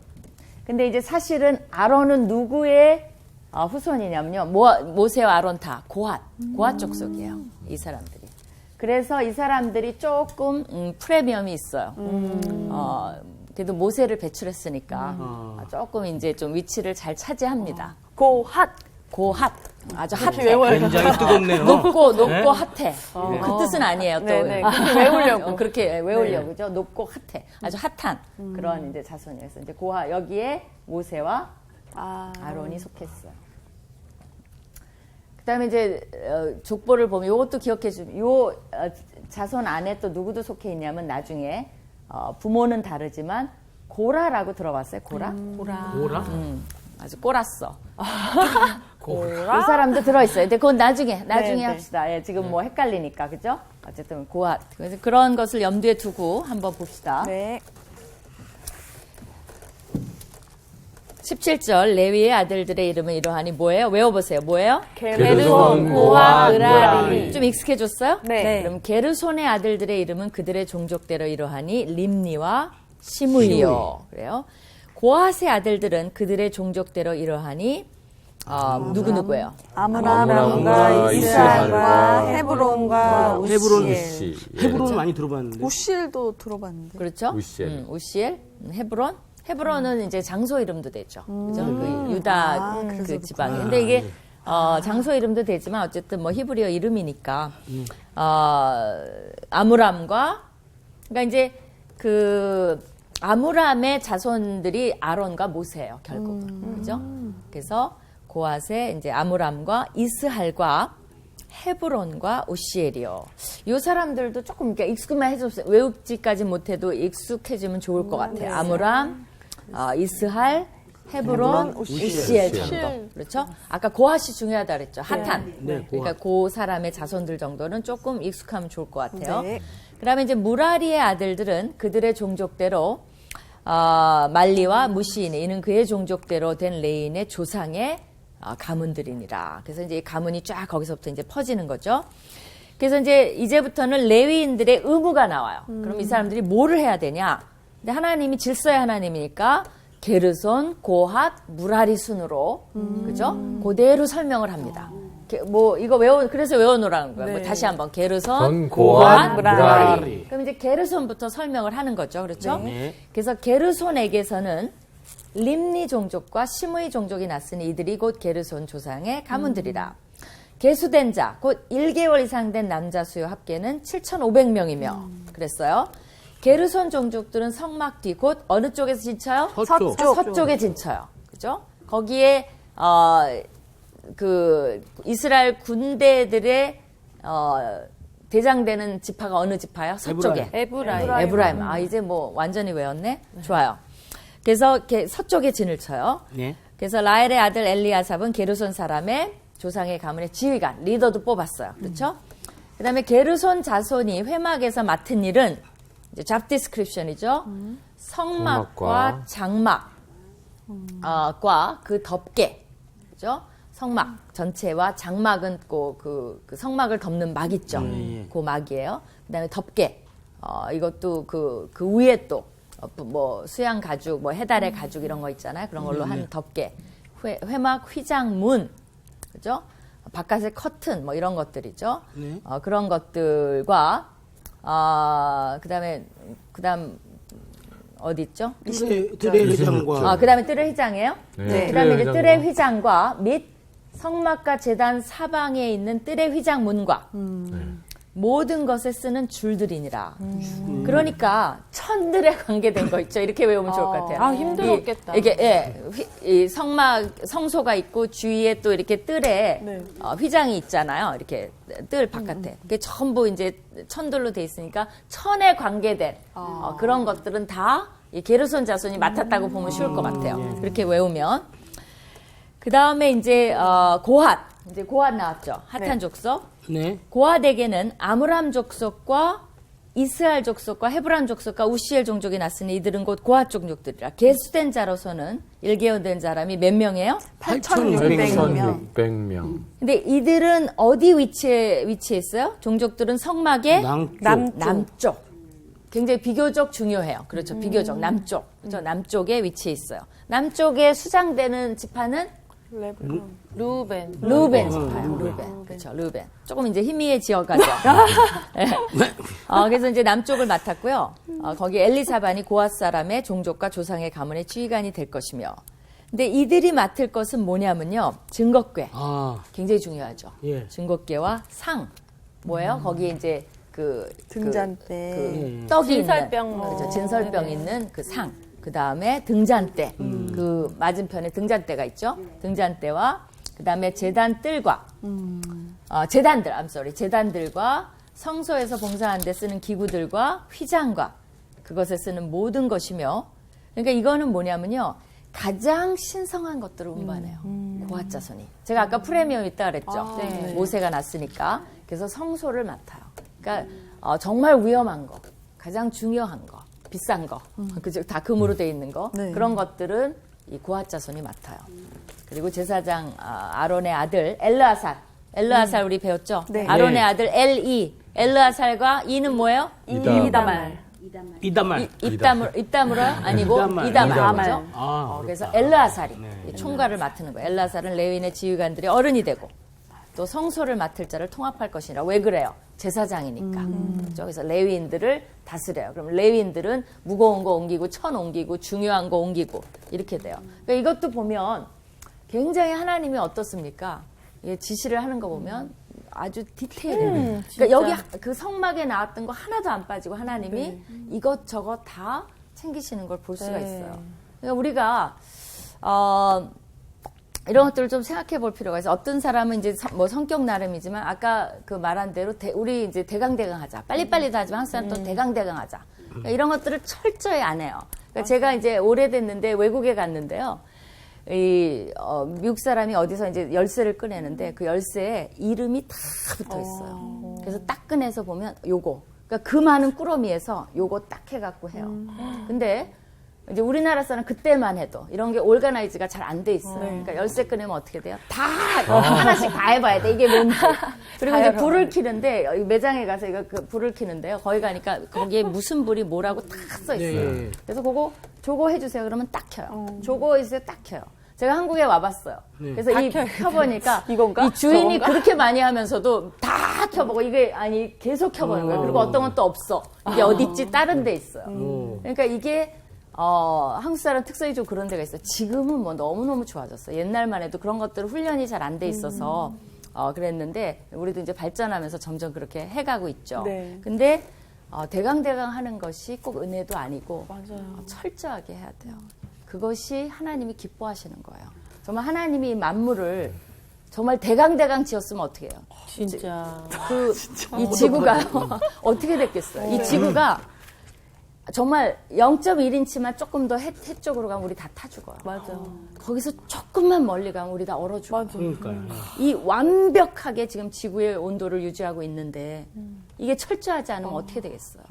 근데 이제 사실은 아론은 누구의 후손이냐면요. 모세와 아론 다 고핫 족속이에요. 이 사람들이. 그래서 이 사람들이 조금 프리미엄이 있어요. 그래도 모세를 배출했으니까 조금 이제 좀 위치를 잘 차지합니다. 고핫. 고핫. 아주 핫해. 굉장히 뜨겁네요. 높고 핫해. 그 뜻은 아니에요. 또 네네. 외우려고. 그렇게 외우려고 그죠. 높고 핫해. 아주 핫한 그런 이제 자손이에요. 이제 고하 여기에 모세와 아론이 속했어요. 그다음에 이제 족보를 보면 이것도 기억해 주면 요 자손 안에 또 누구도 속해 있냐면 나중에 부모는 다르지만 고라라고 들어봤어요. 고라? 고라? 아주 꼬랐어. 이 사람도 들어있어요. 근데 그건 나중에 네. 합시다. 예, 지금 뭐 헷갈리니까, 그죠? 어쨌든 고핫. 그래서 그런 것을 염두에 두고 한번 봅시다. 네. 17절 레위의 아들들의 이름은 이러하니 뭐예요? 외워보세요. 뭐예요? 게르손, 고핫, 무라리. 무라리. 좀 익숙해졌어요? 네. 그럼 게르손의 아들들의 이름은 그들의 종족대로 이러하니 림니와 시므이요. 그래요. 고핫의 아들들은 그들의 종족대로 이러하니 누구예요? 아므람과 이스라엘과 헤브론과 헤브론. 우시엘. 헤브론 많이 들어봤는데. 우시엘도 들어봤는데. 그렇죠? 우시엘. 우시엘, 헤브론. 헤브론은 이제 장소 이름도 되죠. 그죠? 그 유다 그 지방에. 근데 이게 장소 이름도 되지만 어쨌든 뭐 히브리어 이름이니까 아므람과 그러니까 이제 그 아므람의 자손들이 아론과 모세예요, 결국은. 그죠? 그래서 고핫의 이제 아므람과 이스할과 헤브론과 우시엘이요. 이 사람들도 조금 그러니까 익숙만 해줬어요. 외우지까지 못해도 익숙해지면 좋을 것 같아요. 아므람, 이스할, 헤브론, 우시엘 정도. 그렇죠? 아까 고핫이 중요하다 그랬죠. 핫한. 네, 그러니까 그 사람의 자손들 정도는 조금 익숙하면 좋을 것 같아요. 네. 그다음에 이제 무라리의 아들들은 그들의 종족대로 말리와 무시인 이는 그의 종족대로 된 레인의 조상의 가문들이니라. 그래서 이제 이 가문이 쫙 거기서부터 이제 퍼지는 거죠. 그래서 이제부터는 레위인들의 의무가 나와요. 그럼 이 사람들이 뭐를 해야 되냐? 근데 하나님이 질서의 하나님이니까 게르손, 고핫, 무라리 순으로 그죠? 그대로 설명을 합니다. 뭐 이거 그래서 외워놓으라는 거예요. 뭐 다시 한번 게르손, 고핫, 무라리. 그럼 이제 게르손부터 설명을 하는 거죠, 그렇죠? 네. 그래서 게르손에게서는 림니 종족과 시므이 종족이 났으니 이들이 곧 게르손 조상의 가문들이라. 계수된 자, 곧 1개월 이상 된 남자 수요 합계는 7,500명이며 그랬어요. 게르손 종족들은 성막 뒤, 곧 어느 쪽에서 진쳐요? 서쪽. 서쪽에 진쳐요. 그죠? 거기에 그 이스라엘 군대들의 대장되는 지파가 어느 지파요? 서쪽에. 에브라임. 이제 뭐 완전히 외웠네. 좋아요. 그래서 서쪽에 진을 쳐요. 네. 그래서 라엘의 아들 엘리아삽은 게르손 사람의 조상의 가문의 지휘관, 리더도 뽑았어요. 그렇죠? 그다음에 게르손 자손이 회막에서 맡은 일은 이제 잡 디스크립션이죠. 성막과 장막, 과 그 덮개, 그죠? 성막 전체와 장막은 그 성막을 덮는 막 있죠. 그 막이에요. 그다음에 덮개, 이것도 그 위에 또 뭐 수양 가죽, 뭐 해달의 가죽 이런 거 있잖아요. 그런 걸로 한 덮개, 회막 휘장문, 그죠? 바깥에 커튼 뭐 이런 것들이죠. 그런 것들과 그다음 어디 있죠? 뜰의 회장과 그다음에 뜰의 휘장이에요? 네. 그다음에 이제 뜰의 뜰의 휘장과 및 성막과 제단 사방에 있는 뜰의 휘장 문과 모든 것에 쓰는 줄들이니라. 그러니까 천들에 관계된 거 있죠. 이렇게 외우면 좋을 것 같아요. 아, 힘들었겠다. 이게 이 성소가 있고 주위에 또 이렇게 뜰에 네. 휘장이 있잖아요. 이렇게 뜰 바깥에. 그게 전부 이제 천들로 돼 있으니까 천에 관계된 그런 것들은 다 이 게르손 자손이 맡았다고 보면 쉬울 것 같아요. 그렇게 외우면. 그 다음에 이제 고핫. 이제 고핫 나왔죠. 핫한 족속. 네. 고핫에게는 아므람 족속과 이스라엘 족속과 헤브란 족속과 우시엘 종족이 났으니 이들은 곧 고핫 종족들이라. 개수된 자로서는 일개요된 사람이 몇 명이에요? 8,600명. 600명. 근데 이들은 어디 위치에 있어요? 종족들은 성막의 남쪽. 굉장히 비교적 중요해요. 그렇죠. 비교적 남쪽. 그렇죠. 남쪽에 위치해 있어요. 남쪽에 수장되는 지파는 루벤. 루벤 지파요. 루벤. 그렇죠. 루벤. 조금 이제 희미해지어가죠. 네. 그래서 이제 남쪽을 맡았고요. 거기 엘리사반이 고핫 사람의 종족과 조상의 가문의 지휘관이 될 것이며. 근데 이들이 맡을 것은 뭐냐면요. 증거궤. 굉장히 중요하죠. 예. 증거궤와 상. 뭐예요? 거기에 이제 등잔대. 떡이 진설병. 있는, 그렇죠. 진설병 있는 그 상. 그 다음에 등잔대. 그 맞은편에 등잔대가 있죠. 등잔대와 그 다음에 제단 뜰과 제단들과 성소에서 봉사하는 데 쓰는 기구들과 휘장과 그것에 쓰는 모든 것이며, 그러니까 이거는 뭐냐면요. 가장 신성한 것들을 운반해요. 고핫 자손이. 제가 아까 프리미엄 있다 그랬죠. 네. 모세가 났으니까. 그래서 성소를 맡아요. 그러니까 정말 위험한 거, 가장 중요한 거, 비싼 거, 그죠? 다 금으로 돼 있는 거, 네. 그런 것들은 이 고핫 자손이 맡아요. 그리고 제사장 아론의 아들 엘르아살 우리 배웠죠? 네. 아론의 네. 아들 엘르아살과 이는 뭐예요? 이다말. 입다물어요? 아니고 이다말. 이다말이죠. 그래서 엘르아살이 네. 이 총괄을 맡는 거예요. 엘르아살은 레위인의 지휘관들의 어른이 되고 또 성소를 맡을 자를 통합할 것이라. 왜 그래요? 제사장이니까. 그렇죠? 그래서 레위인들을 다스려요. 그럼 레위인들은 무거운 거 옮기고 천 옮기고 중요한 거 옮기고 이렇게 돼요. 그러니까 이것도 보면 굉장히 하나님이 어떻습니까? 지시를 하는 거 보면 아주 디테일해요. 그러니까 여기 그 성막에 나왔던 거 하나도 안 빠지고 하나님이 이것저것 다 챙기시는 걸 볼 수가 있어요. 그러니까 우리가 이런 것들을 좀 생각해 볼 필요가 있어요. 어떤 사람은 이제 뭐 성격 나름이지만 아까 그 말한 대로 우리 이제 대강대강 하자. 빨리빨리도 하지만 항상 또 대강대강 하자. 그러니까 이런 것들을 철저히 안 해요. 그러니까 제가 이제 오래됐는데 외국에 갔는데요. 미국 사람이 어디서 이제 열쇠를 꺼내는데 그 열쇠에 이름이 다 붙어 있어요. 그래서 딱 꺼내서 보면 요거. 그러니까 그 많은 꾸러미에서 요거 딱 해갖고 해요. 근데 이제 우리나라 사람 그때만 해도 이런 게 올가나이즈가 잘 안 돼 있어요. 그러니까 열쇠 꺼내면 어떻게 돼요? 다 하나씩 다 해봐야 돼. 이게 뭔지. 그리고 이제 불을 켜는데 매장에 가서 이거 불을 켜는데요. 거기 가니까 거기에 무슨 불이 뭐라고 딱 써 있어요. 네. 그래서 저거 해주세요. 그러면 딱 켜요. 저거 해주세요. 딱 켜요. 제가 한국에 와봤어요. 그래서 켜보니까 이건가? 이 주인이 그렇게 많이 하면서도 다 켜보고 이게 계속 켜보는 거예요. 그리고 어떤 건 또 없어. 이게 어디 있지? 다른 데 있어요. 그러니까 이게 한국 사람 특성이 좀 그런 데가 있어요. 지금은 뭐 너무너무 좋아졌어요. 옛날만 해도 그런 것들 훈련이 잘 안 돼 있어서 그랬는데 우리도 이제 발전하면서 점점 그렇게 해가고 있죠. 네. 근데 대강대강 하는 것이 꼭 은혜도 아니고 철저하게 해야 돼요. 그것이 하나님이 기뻐하시는 거예요. 정말 하나님이 만물을 정말 대강대강 지었으면 어떻게 해요? 진짜. 이 지구가요. 어떻게 됐겠어요? 이 지구가 정말 0.1인치만 조금 더 해 쪽으로 가면 우리 다 타 죽어요. 맞아. 거기서 조금만 멀리 가면 우리 다 얼어 죽어요. 그러니까요. 이 완벽하게 지금 지구의 온도를 유지하고 있는데 이게 철저하지 않으면 어떻게 되겠어요?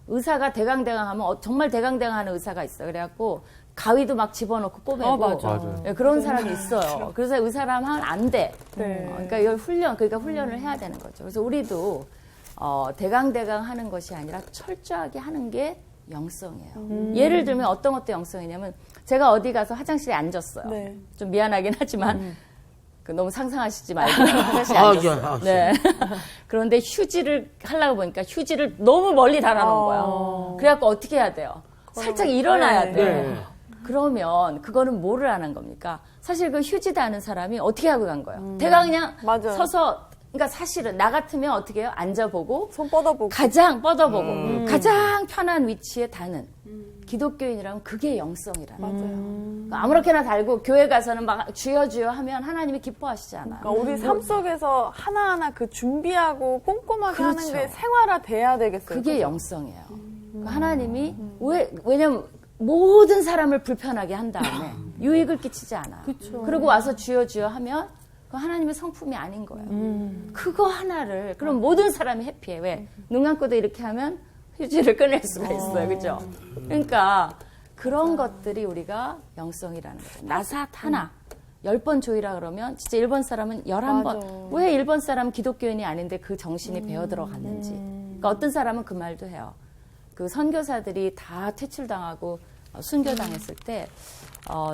의사가 대강대강 하면 정말 대강대강 하는 의사가 있어요. 그래갖고 가위도 막 집어넣고 꼬매고 맞아요. 네, 그런 사람이 있어요. 그래서 의사람 하면 안 돼. 그러니까 이걸 훈련을 해야 되는 거죠. 그래서 우리도 대강대강 하는 것이 아니라 철저하게 하는 게 영성이에요. 예를 들면 어떤 것도 영성이냐면 제가 어디 가서 화장실에 앉았어요. 네. 좀 미안하긴 하지만 너무 상상하시지 말고 화장실에 앉았어요. 네. 그런데 휴지를 하려고 보니까 휴지를 너무 멀리 달아놓은 거야. 그래갖고 어떻게 해야 돼요? 살짝 일어나야 돼. 네. 그러면 그거는 뭐를 안 한 겁니까? 사실 그 휴지 다는 사람이 어떻게 하고 간 거예요? 걔가 그냥 맞아요. 서서 그러니까 사실은 나 같으면 어떻게 해요? 앉아보고 손 뻗어보고. 가장 뻗어보고 가장 편한 위치에 다는 기독교인이라면 그게 영성이라는 거예요. 그러니까 아무렇게나 달고 교회 가서는 막 주여 주여 하면 하나님이 기뻐하시지 않아요. 그러니까 우리 삶 속에서 하나하나 그 준비하고 꼼꼼하게 그렇죠. 하는 게 생활화 돼야 되겠어요. 그게 그죠? 영성이에요. 그러니까 하나님이 왜냐면 모든 사람을 불편하게 한 다음에 유익을 끼치지 않아요. 그리고 와서 주여 주여 하면 그 하나님의 성품이 아닌 거예요. 그거 하나를 그럼 모든 사람이 해피해. 왜? 눈 감고도 이렇게 하면 휴지를 꺼낼 수가 있어요. 그죠? 그러니까 그런 것들이 우리가 영성이라는 거죠. 나사 하나 10번 조이라 그러면 진짜 일본 사람은 11번. 맞아. 왜 일본 사람은 기독교인이 아닌데 그 정신이 배어 들어갔는지. 그러니까 어떤 사람은 그 말도 해요. 그 선교사들이 다 퇴출당하고 순교당했을 때,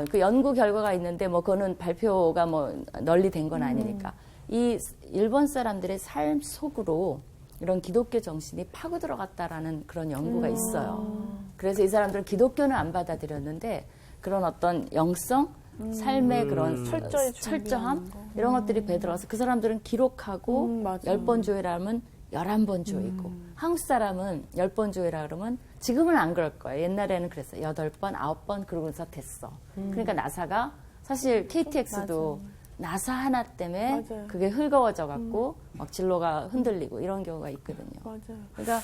그 연구 결과가 있는데, 뭐, 그거는 발표가 뭐, 널리 된 건 아니니까. 이 일본 사람들의 삶 속으로 이런 기독교 정신이 파고 들어갔다라는 그런 연구가 있어요. 그래서 이 사람들은 기독교는 안 받아들였는데, 그런 어떤 영성, 삶의 그런 철저히 철저함, 이런 것들이 배들어서 그 사람들은 기록하고, 맞아. 10번 조회라면 11번 조이고 한국 사람은 10번 조이라 그러면 지금은 안 그럴 거예요. 옛날에는 그랬어요. 8번, 9번 그러고서 됐어. 그러니까 나사가 사실 KTX도 나사 하나 때문에 맞아요. 그게 즐거워져 갖고 막 진로가 흔들리고 이런 경우가 있거든요. 맞아요. 그러니까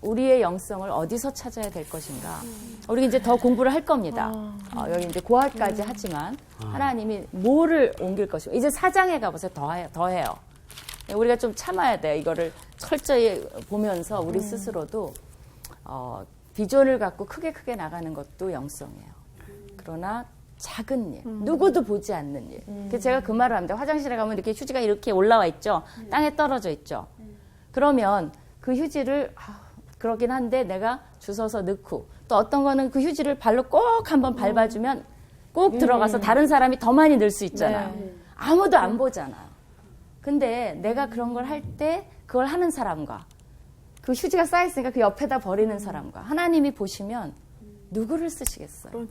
우리의 영성을 어디서 찾아야 될 것인가. 우리 이제 더 공부를 할 겁니다. 여기 이제 고학까지 하지만 하나님이 뭐를 옮길 것이고 이제 4장에 가보세요. 더 해요. 우리가 좀 참아야 돼요. 이거를 철저히 보면서 우리 스스로도 비전을 갖고 크게 나가는 것도 영성이에요. 그러나 작은 일, 누구도 보지 않는 일. 그래서 제가 그 말을 합니다. 화장실에 가면 이렇게 휴지가 이렇게 올라와 있죠. 땅에 떨어져 있죠. 그러면 그 휴지를 그러긴 한데 내가 주워서 넣고 또 어떤 거는 그 휴지를 발로 꼭 한번 밟아주면 꼭 들어가서 다른 사람이 더 많이 넣을 수 있잖아요. 아무도 안 보잖아요. 근데 내가 그런 걸 할 때 그걸 하는 사람과 그 휴지가 쌓여있으니까 그 옆에다 버리는 사람과 하나님이 보시면 누구를 쓰시겠어요?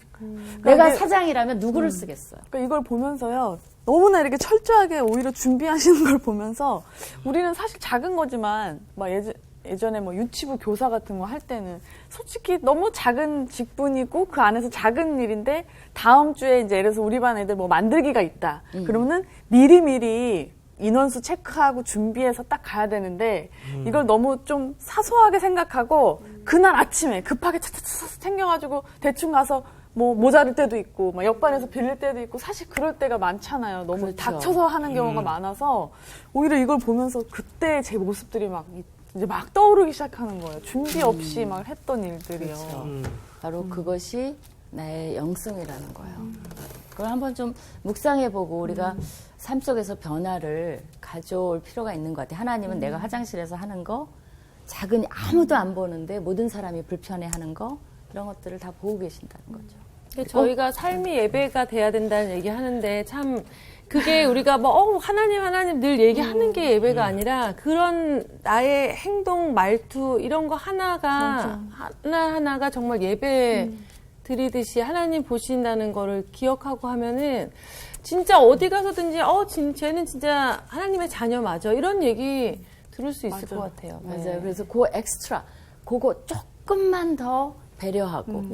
내가 사장이라면 누구를 쓰겠어요? 그러니까 이걸 보면서요. 너무나 이렇게 철저하게 오히려 준비하시는 걸 보면서 우리는 사실 작은 거지만 막 예전에 뭐 유치부 교사 같은 거 할 때는 솔직히 너무 작은 직분이고 그 안에서 작은 일인데 다음 주에 이제 예를 들어서 우리 반 애들 뭐 만들기가 있다. 그러면은 미리미리 인원수 체크하고 준비해서 딱 가야 되는데 이걸 너무 좀 사소하게 생각하고 그날 아침에 급하게 차차차 챙겨가지고 대충 가서 뭐 모자랄 때도 있고 막 옆반에서 빌릴 때도 있고 사실 그럴 때가 많잖아요. 너무 그렇죠. 닥쳐서 하는 경우가 많아서 오히려 이걸 보면서 그때 제 모습들이 막 이제 막 떠오르기 시작하는 거예요. 준비 없이 막 했던 일들이요. 바로 그것이 나의 영성이라는 거예요. 그걸 한번 좀 묵상해보고 우리가 삶 속에서 변화를 가져올 필요가 있는 것 같아요. 하나님은 내가 화장실에서 하는 거, 작은 아무도 안 보는데 모든 사람이 불편해하는 거 이런 것들을 다 보고 계신다는 거죠. 저희가 삶이 예배가 돼야 된다는 얘기 하는데 참 그게 우리가 뭐 하나님 늘 얘기하는 게 예배가 아니라 그런 나의 행동 말투 이런 거 하나하나가 정말 예배 드리듯이 하나님 보신다는 거를 기억하고 하면은 진짜 어디 가서든지 쟤는 진짜 하나님의 자녀 맞아 이런 얘기 들을 수 있을 것 같아요. 맞아요. 그래서 그 엑스트라 그거 조금만 더 배려하고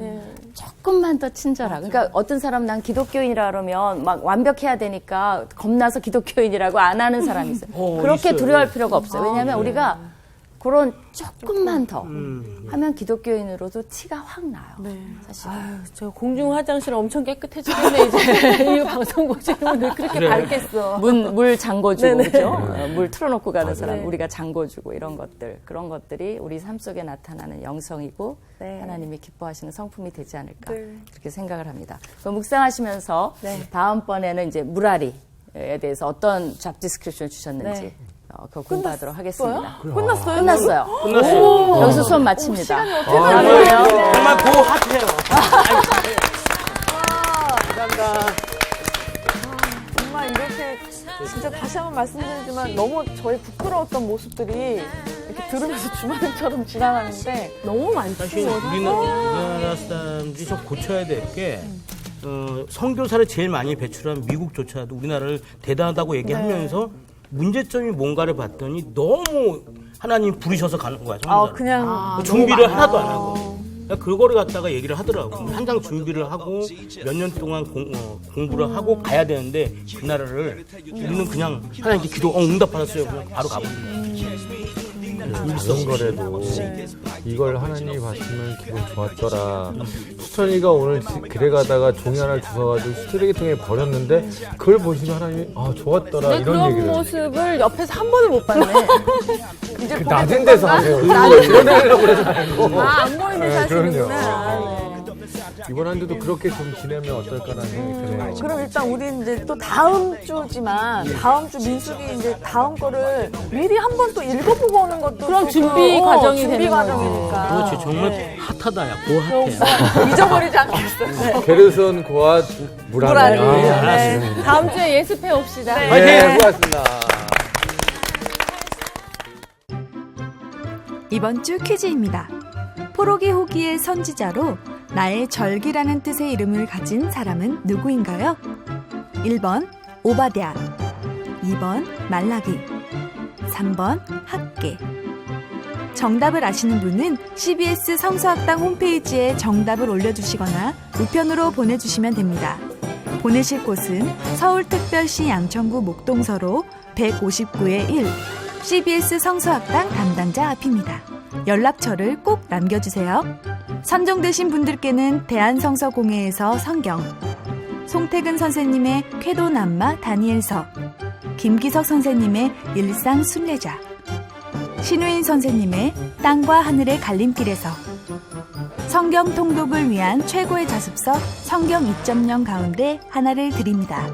조금만 더 친절하고 그러니까 어떤 사람 난 기독교인이라 그러면 막 완벽해야 되니까 겁나서 기독교인이라고 안 하는 사람이 있어요. 그렇게 있어요. 두려워할 필요가 없어요. 왜냐하면 우리가 그런 조금만 더 하면 기독교인으로도 티가 확 나요. 사실. 저 공중 화장실 엄청 깨끗해지겠네 이제 이 방송 보시는 분들 그렇게 밝겠어. 물 잠궈주고 그죠? 물 틀어놓고 가는 사람 우리가 잠궈주고 이런 것들 그런 것들이 우리 삶 속에 나타나는 영성이고 하나님이 기뻐하시는 성품이 되지 않을까 그렇게 생각을 합니다. 그럼 묵상하시면서 다음번에는 이제 무라리에 대해서 어떤 잡 디스크립션을 주셨는지 그거 공부하도록 하겠습니다. 끝났어요? 끝났어요. 끝났어요. 여기서 수업 마칩니다. 정말 고핫해요. 정말 이렇게 진짜 다시 한번 말씀드리지만 너무 저희 부끄러웠던 모습들이 이렇게 들으면서 주마등처럼 지나가는데 너무 많죠. 사실 우리나라 사람들이 좀 고쳐야 될 게 선교사를 제일 많이 배출한 미국조차도 우리나라를 대단하다고 얘기하면서 문제점이 뭔가를 봤더니 너무 하나님 부르셔서 가는 거야. 그냥 준비를 하나도 안 하고. 그거를 갖다가 얘기를 하더라고. 한장 준비를 하고 몇 년 동안 공부를 하고 가야 되는데 그 나라를 우리는 그냥 하나님께 기도 응답 받았어요. 그냥 바로 가버린다. 이런 거라도 이걸 하나님이 봤으면 기분 좋았더라. 수천이가 오늘 길에 가다가 종이 하나를 주워가지고 쓰레기통에 버렸는데 그걸 보시면 하나님이 좋았더라 네, 이런 그런 얘기를. 모습을 옆에서 한 번을 못 봤네. 이제 그 낮은 데서 하세요. 드러내려고 그러지 말고. 안 보이는 사실이구나. 그럼요. 이번 한 주도 그렇게 좀 지내면 어떨까라는 생각이 드네요. 그럼 일단 우리 이제 또 다음 주지만 다음 주 민숙이 이제 다음 거를 미리 한 번 또 읽어보고 오는 것도 그럼 조금, 준비 과정이 준비 되는 과정이니까. 그렇지. 정말 핫하다. 야, 고핫해. 잊어버리지 않겠어. 게르손 고아 무라니. 무라니. 다음 주에 예습해 옵시다. 네, 고맙습니다. 이번 주 퀴즈입니다. 포로기 호기의 선지자로 나의 절기라는 뜻의 이름을 가진 사람은 누구인가요? 1번 오바댜, 2번 말라기, 3번 학계. 정답을 아시는 분은 CBS 성서학당 홈페이지에 정답을 올려주시거나 우편으로 보내주시면 됩니다. 보내실 곳은 서울특별시 양천구 목동서로 159-1 CBS 성서학당 담당자 앞입니다. 연락처를 꼭 남겨주세요. 선정되신 분들께는 대한성서공회에서 성경, 송태근 선생님의 쾌도남마 다니엘서, 김기석 선생님의 일상 순례자, 신우인 선생님의 땅과 하늘의 갈림길에서, 성경 통독을 위한 최고의 자습서 성경 2.0 가운데 하나를 드립니다.